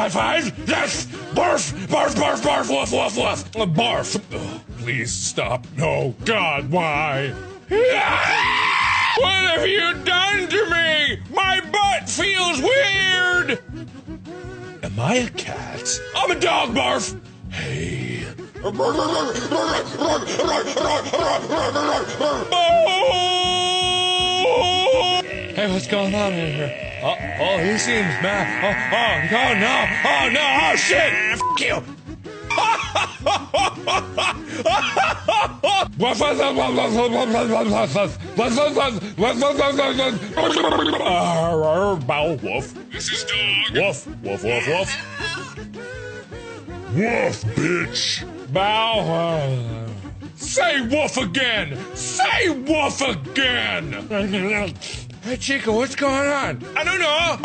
High five? Yes! Barf! Barf, barf, barf, woof, woof, woof! Barf! Oh, please stop. No. God, why? What have you done to me? My butt feels weird! Am I a cat? I'm a dog, Barf! Hey. Hey, what's going on in here? Oh, he seems mad. Oh, no. Oh, no. Oh, shit. F*** you. Bow, woof. This is dog. Woof, woof, woof, woof. Woof, bitch. Bow. Say woof again. Say woof again. Hey, Chico, what's going on? I don't know.